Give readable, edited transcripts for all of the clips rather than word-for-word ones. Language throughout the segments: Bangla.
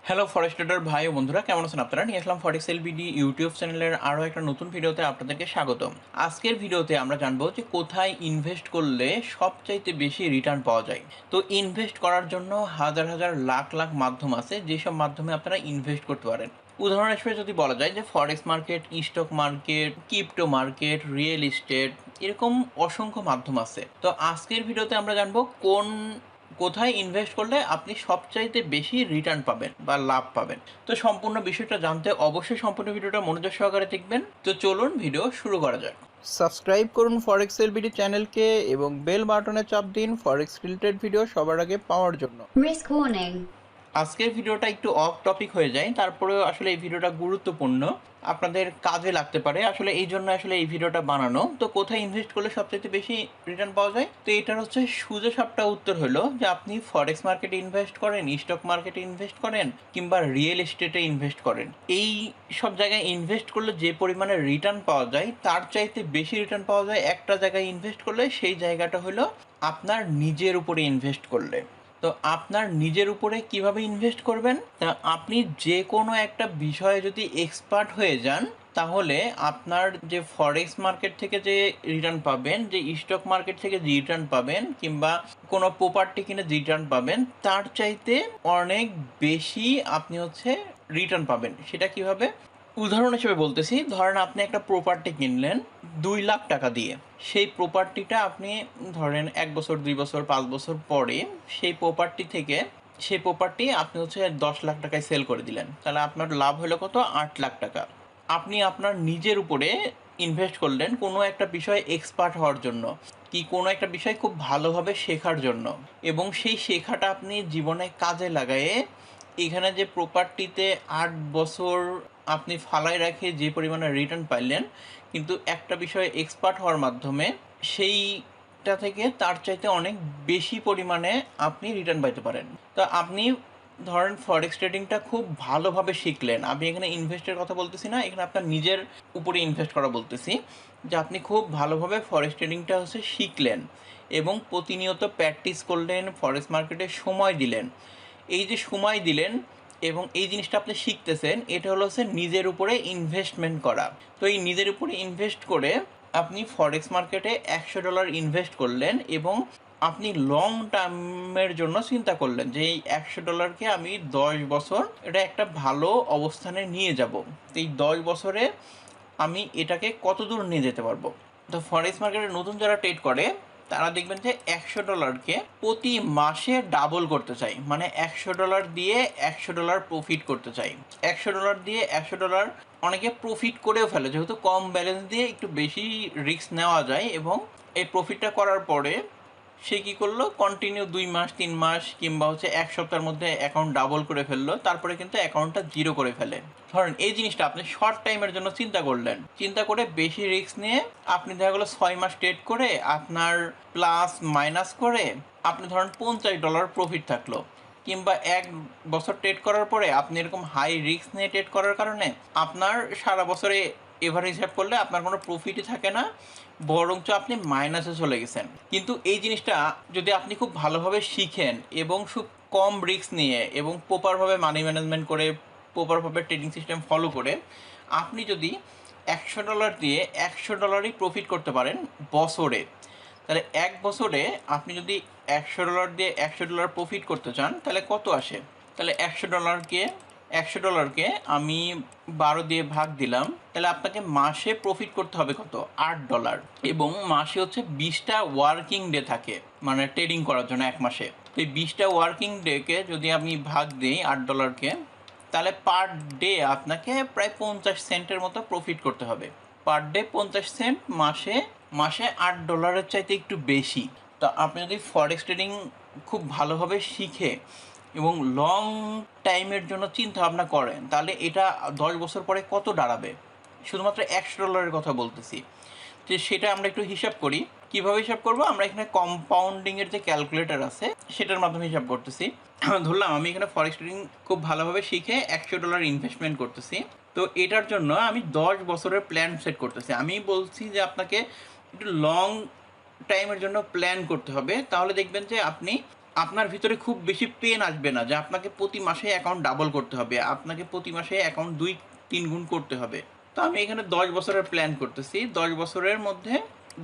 হ্যালো ফরেক্স ট্রেডার ভাই ও বন্ধুরা, কেমন আছেন আপনারা? নিয়ে আসলাম ফরেক্স হেল্প বিডি ইউটিউব চ্যানেলের আরও একটা নতুন ভিডিওতে আপনাদেরকে স্বাগতম। আজকের ভিডিওতে আমরা জানবো যে কোথায় ইনভেস্ট করলে সবচাইতে বেশি রিটার্ন পাওয়া যায়। তো ইনভেস্ট করার জন্য হাজার হাজার লাখ লাখ মাধ্যম আছে, যেসব মাধ্যমে আপনারা ইনভেস্ট করতে পারেন। উদাহরণ হিসেবে যদি বলা যায় যে ফরেক্স market, stock market, crypto market, real estate, এরকম অসংখ্য মাধ্যম আছে। তো আজকের ভিডিওতে আমরা জানবো কোথায় ইনভেস্ট করলে আপনি সবচাইতে বেশি রিটার্ন পাবেন বা লাভ পাবেন। তো সম্পূর্ণ বিষয়টা জানতে অবশ্যই সম্পূর্ণ ভিডিওটা মনোযোগ সহকারে দেখবেন। তো চলুন ভিডিও শুরু করা যাক। সাবস্ক্রাইব করুন ফরেক্স হেল্প বিডি চ্যানেলকে এবং বেল বাটনে চাপ দিন ফরেক্স রিলেটেড ভিডিও সবার আগে পাওয়ার জন্য। Risk warning. আজকের ভিডিওটা একটু অফ টপিক হয়ে যায়, তারপরেও আসলে এই ভিডিওটা গুরুত্বপূর্ণ, আপনাদের কাজে লাগতে পারে। আসলে এই জন্য আসলে এই ভিডিওটা বানানো। তো কোথায় ইনভেস্ট করলে সবচেয়ে বেশি রিটার্ন পাওয়া যায়? তো এটার হচ্ছে সোজা সাপটা উত্তর হলো যে আপনি ফরেক্স মার্কেটে ইনভেস্ট করেন, স্টক মার্কেটে ইনভেস্ট করেন, কিংবা রিয়েল এস্টেটে ইনভেস্ট করেন। এই সব জায়গায় ইনভেস্ট করলে যে পরিমাণে রিটার্ন পাওয়া যায় তার চাইতে বেশি রিটার্ন পাওয়া যায় একটা জায়গায় ইনভেস্ট করলে। সেই জায়গাটা হলো আপনার নিজের উপরে ইনভেস্ট করলে। তো আপনার নিজের উপরে কিভাবে ইনভেস্ট করবেন? তা আপনি যে কোনো একটা বিষয়ে যদি এক্সপার্ট হয়ে যান, তাহলে আপনার যে ফরেক্স মার্কেট থেকে যে রিটার্ন পাবেন, যে স্টক মার্কেট থেকে যে রিটার্ন পাবেন, কিংবা কোনো প্রপার্টি কিনে যে রিটার্ন পাবেন, তার চাইতে অনেক বেশি আপনি রিটার্ন পাবেন। সেটা কিভাবে? উদাহরণ হিসেবে বলতেছি, ধরেন আপনি একটা প্রপার্টি কিনলেন 2 লাখ টাকা দিয়ে। সেই প্রপার্টিটা আপনি ধরেন 1 বছর, 2 বছর, 5 বছর পরে সেই প্রপার্টি আপনি 10 লাখ টাকায় সেল করে দিলেন। তাহলে আপনার লাভ হলো কত? 8 লাখ টাকা। আপনি আপনার নিজের উপরে ইনভেস্ট করলেন কোনো একটা বিষয়ে এক্সপার্ট হওয়ার জন্য, কি কোনো একটা বিষয় খুব ভালোভাবে শেখার জন্য, এবং সেই শেখাটা আপনি জীবনে কাজে লাগায়ে এখানে যে প্রপার্টিতে 8 বছর আপনি ফালায় রাখে যে পরিমাণে রিটার্ন পাইলেন, কিন্তু একটা বিষয়ে এক্সপার্ট হওয়ার মাধ্যমে সেইটা থেকে তার চাইতে অনেক বেশি পরিমাণে আপনি রিটার্ন পাইতে পারেন। তো আপনি ধরেন ফরেক্স ট্রেডিংটা খুব ভালোভাবে শিখলেন। আমি এখানে ইনভেস্টের কথা বলতেছি না, এখানে আপনার নিজের উপরে ইনভেস্ট করা বলতেছি। যে আপনি খুব ভালোভাবে ফরেক্স ট্রেডিংটা শিখলেন এবং প্রতিনিয়ত প্র্যাকটিস করলেন, ফরেক্স মার্কেটে সময় দিলেন। এই যে সময় দিলেন এবং এই জিনিসটা আপনি শিখতেছেন, এটা নিজের উপরে ইনভেস্টমেন্ট করা। তো এই নিজের উপরে ইনভেস্ট করে আপনি ফরেক্স মার্কেটে $100 ইনভেস্ট করলেন এবং আপনি লং টার্মের জন্য চিন্তা করলেন যে এই $100কে আমি 10 বছর এটা একটা ভালো অবস্থানে নিয়ে যাব। তো এই 10 বছরে আমি এটাকে কত দূর নিয়ে যেতে পারবো। তো ফরেক্স মার্কেটে নতুন যারা ট্রেড করে তারা দেখবেন যে $100কে প্রতি মাসে ডাবল করতে চাই, মানে $100 দিয়ে $100 প্রফিট করতে চাই। $100 দিয়ে $100 অনেকে প্রফিট করেও ফেলে, যেহেতু কম ব্যালেন্স দিয়ে একটু বেশি রিস্ক নেওয়া যায়। এবং এই প্রফিটটা করার পরে সে কী করলো, কন্টিনিউ 2 মাস, 3 মাস, কিংবা 1 সপ্তাহের মধ্যে অ্যাকাউন্ট ডাবল করে ফেললো, তারপরে কিন্তু অ্যাকাউন্টটা জিরো করে ফেলে। ধরেন এই জিনিসটা আপনি শর্ট টাইমের জন্য চিন্তা করলেন, চিন্তা করে বেশি রিস্ক নিয়ে আপনি দেখা গেলো 6 মাস ট্রেড করে আপনার প্লাস মাইনাস করে আপনি ধরেন $50 প্রফিট থাকলো। কিংবা 1 বছর ট্রেড করার পরে আপনি এরকম হাই রিস্ক নিয়ে ট্রেড করার কারণে আপনার সারা বছরে এভারেজ হিসাব করলে আপনার কোনো প্রফিটই থাকে না, বরঞ্চ আপনি মাইনাসে চলে গেছেন। কিন্তু এই জিনিসটা যদি আপনি খুব ভালোভাবে শিখেন এবং খুব কম রিস্ক নিয়ে এবং প্রপারভাবে মানি ম্যানেজমেন্ট করে, প্রপারভাবে ট্রেডিং সিস্টেম ফলো করে আপনি যদি $100 দিয়ে $100ই প্রফিট করতে পারেন বছরে, তাহলে 1 বছরে আপনি যদি $100 দিয়ে $100 প্রফিট করতে চান তাহলে কত আসে? তাহলে $100কে আমি 12 দিয়ে ভাগ দিলাম, তাহলে আপনাকে মাসে প্রফিট করতে হবে কত? $8। এবং মাসে 20টা ওয়ার্কিং ডে থাকে, মানে ট্রেডিং করার জন্য 1 মাসে। তো এই 20টা ওয়ার্কিং ডেকে যদি আমি ভাগ দিই $8কে, তাহলে পার ডে আপনাকে প্রায় 50 সেন্টের মতো প্রফিট করতে হবে। পার ডে 50 সেন্ট, মাসে মাসে $8 চাইতে একটু বেশি। তো আপনি যদি ফরেক্স ট্রেডিং খুব ভালোভাবে শিখে এবং লং টাইমের জন্য চিন্তা ভাবনা করেন, তাহলে এটা 10 বছর পরে কত দাঁড়াবে? শুধুমাত্র $100 কথা বলতেছি। যে সেটা আমরা একটু হিসাব করি। কিভাবে হিসাব করব? আমরা এখানে কম্পাউন্ডিংয়ের যে ক্যালকুলেটর আছে সেটার মাধ্যমে হিসাব করতেছি। ধরলাম আমি এখানে ফরেক্স ট্রেডিং খুব ভালোভাবে শিখে $100 ইনভেস্টমেন্ট করতেছি। তো এটার জন্য আমি 10 বছরের প্ল্যান সেট করতেছি। আমি বলছি যে আপনাকে একটু লং টাইমের জন্য প্ল্যান করতে হবে, তাহলে দেখবেন যে আপনি আপনার ভিতরে খুব বেশি পেন আসবে না যে আপনাকে প্রতি মাসে অ্যাকাউন্ট ডাবল করতে হবে, আপনাকে প্রতি মাসে অ্যাকাউন্ট 2-3 গুণ করতে হবে। তো আমি এখানে 10 বছরের প্ল্যান করতেছি। 10 বছরের মধ্যে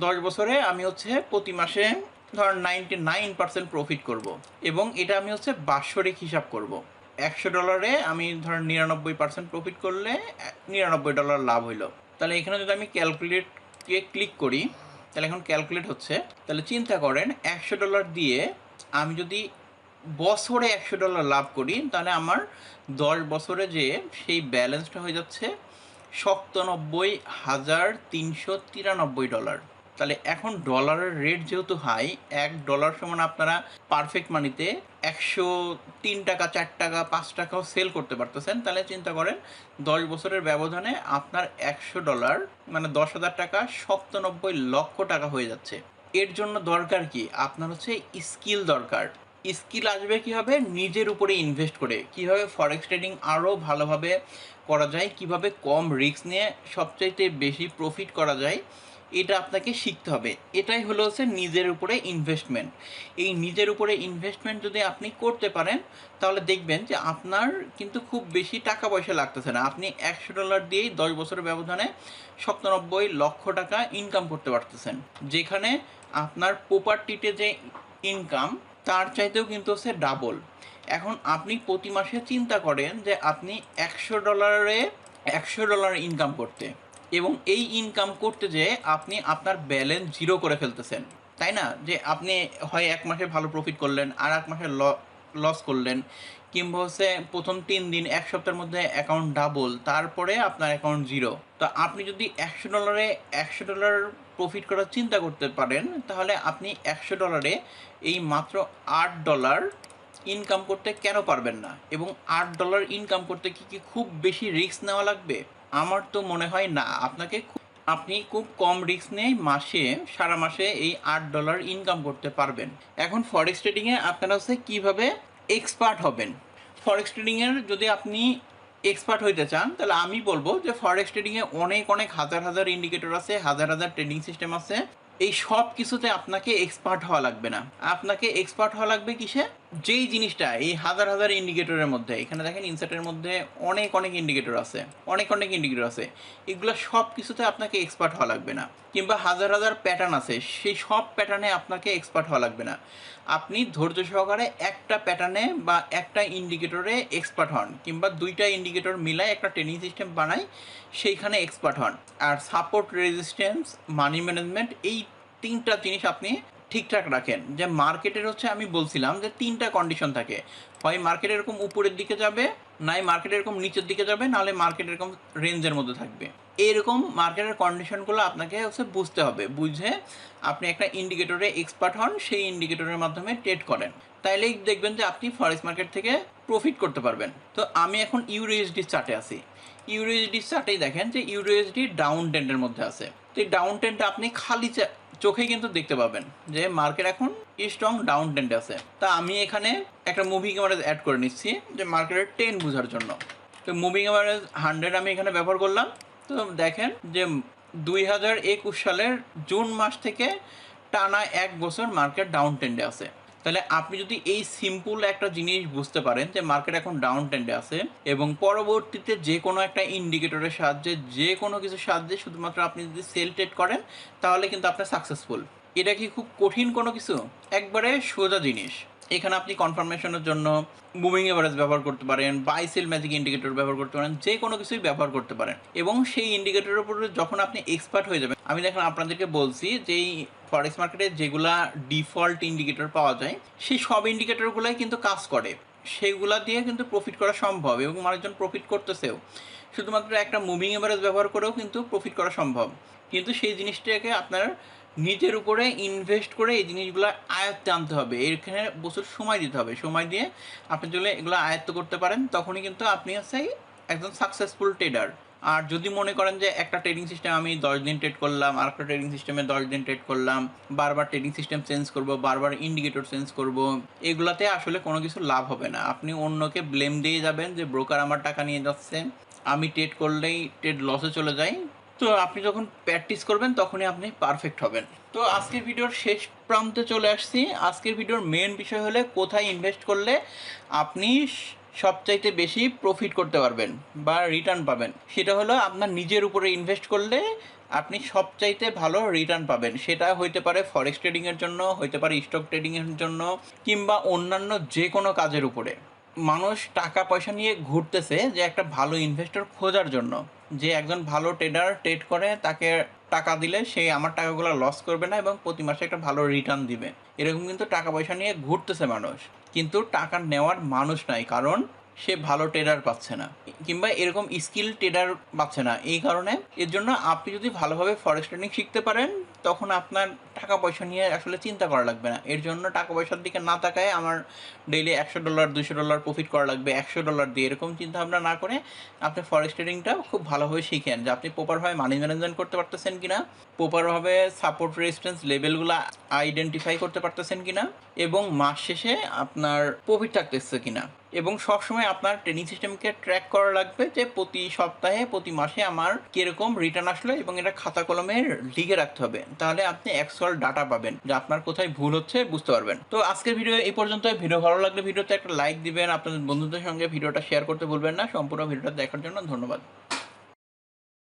10 বছরে আমি হচ্ছে প্রতি মাসে ধর 99% প্রফিট করব, এবং এটা আমি হচ্ছে বাৎসরিক হিসাব করব। $100 আমি ধর 99% প্রফিট করলে $99 লাভ হইলো। তাহলে এখানে যদি আমি ক্যালকুলেটকে ক্লিক করি, তাহলে এখন ক্যালকুলেট হচ্ছে। তাহলে চিন্তা করেন $100 দিয়ে আমি যদি বছরে $100 লাভ করি, তাহলে আমার 10 বছরে যে সেই ব্যালেন্সটা হয়ে যাচ্ছে $97,393। তাহলে এখন ডলারের রেট যেহেতু হাই, $1 সমান আপনারা পারফেক্ট মানিতে 103 টাকা, 4 টাকা, 5 টাকাও সেল করতে পারতেছেন। তাহলে চিন্তা করেন 10 বছরের ব্যবধানে আপনার $100 মানে 10,000 টাকা 97 লক্ষ টাকা হয়ে যাচ্ছে। এর জন্য দরকার কি? আপনার হচ্ছে স্কিল দরকার। স্কিল আসবে কীভাবে? নিজের উপরে ইনভেস্ট করে। কীভাবে ফরেক্স ট্রেডিং আরও ভালোভাবে করা যায়, কিভাবে কম রিস্ক নিয়ে সবচাইতে বেশি প্রফিট করা যায়, এটা আপনাকে শিখতে হবে। এটাই হলো হচ্ছে নিজের উপরে ইনভেস্টমেন্ট। এই নিজের উপরে ইনভেস্টমেন্ট যদি আপনি করতে পারেন, তাহলে দেখবেন যে আপনার কিন্তু খুব বেশি টাকা পয়সা লাগতেছে না। আপনি $100 দিয়েই 10 বছরের ব্যবধানে 97 লক্ষ টাকা ইনকাম করতে পারতেছেন, যেখানে আপনার প্রপার্টিতে যে ইনকাম তার চাইতেও কিন্তু হচ্ছে ডাবল। এখন আপনি প্রতি মাসে চিন্তা করেন যে আপনি $100 ইনকাম করতে, এবং এই ইনকাম করতে যেয়ে আপনি আপনার ব্যালেন্স জিরো করে ফেলতেছেন, তাই না? যে আপনি হয় এক মাসে ভালো প্রফিট করলেন, আর এক মাসে লস করলেন, কিংবা হচ্ছে প্রথম 3 দিন, এক সপ্তাহের মধ্যে অ্যাকাউন্ট ডাবল, তারপরে আপনার অ্যাকাউন্ট জিরো। তো আপনি যদি $100 প্রফিট করার চিন্তা করতে পারেন, তাহলে আপনি $100 এই মাত্র $8 ইনকাম করতে কেন পারবেন না? এবং $8 ইনকাম করতে কি খুব বেশি রিস্ক নেওয়া লাগবে? আমার তো মনে হয় না। আপনি খুব কম রিস্ক নিয়ে সারা মাসে এই $8 ইনকাম করতে পারবেন। এখন ফরেক্স ট্রেডিংয়ে আপনারা হচ্ছে কীভাবে এক্সপার্ট হবেন? ফরেক্স ট্রেডিংয়ের যদি আপনি এক্সপার্ট হইতে চান, তাহলে আমি বলবো যে ফরেক্স ট্রেডিংয়ে অনেক হাজার ইন্ডিকেটর আছে, হাজার ট্রেডিং সিস্টেম আছে। এই সব কিছুতে আপনাকে এক্সপার্ট হওয়া লাগবে না। আপনাকে এক্সপার্ট হওয়া লাগবে কিসে? যেই জিনিসটা এই হাজার ইন্ডিকেটরের মধ্যে, এখানে দেখেন ইনসার্টের মধ্যে অনেক ইন্ডিকেটর আছে, এগুলো সব কিছুতে আপনাকে এক্সপার্ট হওয়া লাগবে না। কিংবা হাজার প্যাটার্ন আছে, সেই সব প্যাটার্নে আপনাকে এক্সপার্ট হওয়া লাগবে না। আপনি ধৈর্য সহকারে একটা প্যাটার্নে বা একটা ইন্ডিকেটরে এক্সপার্ট হন, কিংবা 2টা ইন্ডিকেটর মিলায় একটা ট্রেডিং সিস্টেম বানাই, সেইখানে এক্সপার্ট হন। আর সাপোর্ট, রেজিস্ট্যান্স, মানি ম্যানেজমেন্ট, এই 3টা জিনিস আপনি ঠিকঠাক রাখেন। যে মার্কেটের হচ্ছে আমি বলছিলাম যে 3টা কন্ডিশন থাকে, হয় মার্কেট এরকম উপরের দিকে যাবে, নাই মার্কেট এরকম নিচের দিকে যাবে, নাহলে মার্কেট এরকম রেঞ্জের মধ্যে থাকবে। এরকম মার্কেটের কন্ডিশনগুলো আপনাকে হচ্ছে বুঝতে হবে। বুঝে আপনি একটা ইন্ডিকেটরে এক্সপার্ট হন, সেই ইন্ডিকেটরের মাধ্যমে ট্রেড করেন, তাইলেই দেখবেন যে আপনি ফরেক্স মার্কেট থেকে প্রফিট করতে পারবেন। তো আমি এখন ইউরোএসডি চার্টে আছি। ইউরোএসডি চার্টেই দেখেন যে ইউরোএসডি ডাউন ট্রেন্ডের মধ্যে আছে। তো এই ডাউন ট্রেন্ডটা আপনি খালি চোখে কিন্তু দেখতে পাবেন যে মার্কেট এখন স্ট্রং ডাউন ট্রেন্ডে আছে। তা আমি এখানে একটা মুভিং অ্যাভারেজ অ্যাড করে নিচ্ছি যে মার্কেটের ট্রেন্ড বোঝার জন্য। তো মুভিং অ্যাভারেজ 100 আমি এখানে ব্যবহার করলাম। তো দেখেন যে 2021 সালের জুন মাস থেকে টানা 1 বছর মার্কেট ডাউন ট্রেন্ডে আছে। তাহলে আপনি যদি এই সিম্পল একটা জিনিস বুঝতে পারেন যে মার্কেট এখন ডাউন ট্রেন্ডে আছে, এবং পরবর্তীতে যে কোনো একটা ইন্ডিকেটরের সাহায্যে, যে কোনো কিছুর সাহায্যে শুধুমাত্র আপনি যদি সেল ট্রেড করেন, তাহলে কিন্তু আপনার সাকসেসফুল। এটা কি খুব কঠিন কোনো কিছু? একবারে সোজা জিনিস। এখানে আপনি কনফার্মেশনের জন্য মুভিং এভারেজ ব্যবহার করতে পারেন, বাই সেল ম্যাজিক ইন্ডিকেটর ব্যবহার করতে পারেন, যে কোনো কিছুই ব্যবহার করতে পারেন। এবং সেই ইন্ডিকেটরের উপরে যখন আপনি এক্সপার্ট হয়ে যাবেন, আমি দেখেন আপনাদেরকে বলছি যে এই ফরেক্স মার্কেটে যেগুলা ডিফল্ট ইন্ডিকেটর পাওয়া যায়, সেই সব ইন্ডিকেটরগুলাই কিন্তু কাজ করে। সেইগুলা দিয়ে কিন্তু প্রফিট করা সম্ভব, এবং মানুষজন প্রফিট করতেছেও। শুধুমাত্র একটা মুভিং এভারেজ ব্যবহার করেও কিন্তু প্রফিট করা সম্ভব। কিন্তু সেই জিনিসটাকে আপনার নিজের উপরে ইনভেস্ট করে এই জিনিসগুলো আয়ত্তে আনতে হবে। এখানে প্রচুর সময় দিতে হবে। সময় দিয়ে আপনি যদি এগুলো আয়ত্ত করতে পারেন, তখনই কিন্তু আপনি হচ্ছে একজন সাকসেসফুল ট্রেডার। আর যদি মনে করেন যে একটা ট্রেডিং সিস্টেম আমি 10 দিন ট্রেড করলাম, আর একটা ট্রেডিং সিস্টেমে 10 দিন ট্রেড করলাম, বারবার ট্রেডিং সিস্টেম চেঞ্জ করব, বারবার ইন্ডিকেটর চেঞ্জ করব, এগুলাতে আসলে কোনো কিছু লাভ হবে না। আপনি অন্যকে ব্লেম দিয়ে যাবেন যে ব্রোকার আমার টাকা নিয়ে যাচ্ছে, আমি ট্রেড করলেই ট্রেড লসে চলে যাই। তো আপনি যখন প্র্যাকটিস করবেন, তখনই আপনি পারফেক্ট হবেন। তো আজকের ভিডিওর শেষ প্রান্তে চলে আসছি। আজকের ভিডিওর মেন বিষয় হলে কোথায় ইনভেস্ট করলে আপনি সবচাইতে বেশি প্রফিট করতে পারবেন বা রিটার্ন পাবেন। সেটা হলো আপনার নিজের উপরে ইনভেস্ট করলে আপনি সবচাইতে ভালো রিটার্ন পাবেন। সেটা হইতে পারে ফরেক্স ট্রেডিংয়ের জন্য, হইতে পারে স্টক ট্রেডিংয়ের জন্য, কিংবা অন্যান্য যে কোনো কাজের উপরে। মানুষ টাকা পয়সা নিয়ে ঘুরতেছে যে একটা ভালো ইনভেস্টর খোঁজার জন্য, যে একজন ভালো ট্রেডার ট্রেড করে তাকে টাকা দিলে সে আমার টাকাগুলো লস করবে না এবং প্রতি মাসে একটা ভালো রিটার্ন দিবে। এরকম কিন্তু টাকা পয়সা নিয়ে ঘুরতেছে মানুষ, কিন্তু টাকা নেওয়ার মানুষ নাই, কারণ সে ভালো ট্রেডার পাচ্ছে না কিংবা এরকম স্কিল ট্রেডার পাচ্ছে না। এই কারণে এর জন্য আপনি যদি ভালোভাবে ফরেক্স ট্রেডিং শিখতে পারেন, তখন আপনার টাকা পয়সা নিয়ে আসলে চিন্তা করা লাগবে না। এর জন্য টাকা পয়সার দিকে না তাকায় আমার ডেইলি $100 $200 প্রফিট করা লাগবে $100 দিয়ে, এরকম চিন্তা ভাবনা না করে আপনি ফরেক্স ট্রেডিংটা খুব ভালোভাবে শিখেন, যে আপনি প্রপারভাবে মানি ম্যানেজমেন্ট করতে পারতেছেন কিনা, প্রপারভাবে সাপোর্ট রেজিস্ট্যান্স লেভেলগুলো আইডেন্টিফাই করতে পারতেছেন কিনা, এবং মাস শেষে আপনার প্রফিট থাকতেছে কিনা। এবং সবসময় আপনার ট্রেনিং সিস্টেমকে ট্র্যাক করা লাগবে, যে প্রতি সপ্তাহে প্রতি মাসে আমার কীরকম রিটার্ন আসলো, এবং এটা খাতা কলমে লিখে রাখতে হবে। তাহলে আপনি অ্যাকচুয়াল ডাটা পাবেন, যে আপনার কোথায় ভুল হচ্ছে বুঝতে পারবেন। তো আজকের ভিডিও এই পর্যন্ত। ভিডিও ভালো লাগলে ভিডিওতে একটা লাইক দিবেন, আপনাদের বন্ধুদের সঙ্গে ভিডিওটা শেয়ার করতে ভুলবেন না। সম্পূর্ণ ভিডিওটা দেখার জন্য ধন্যবাদ।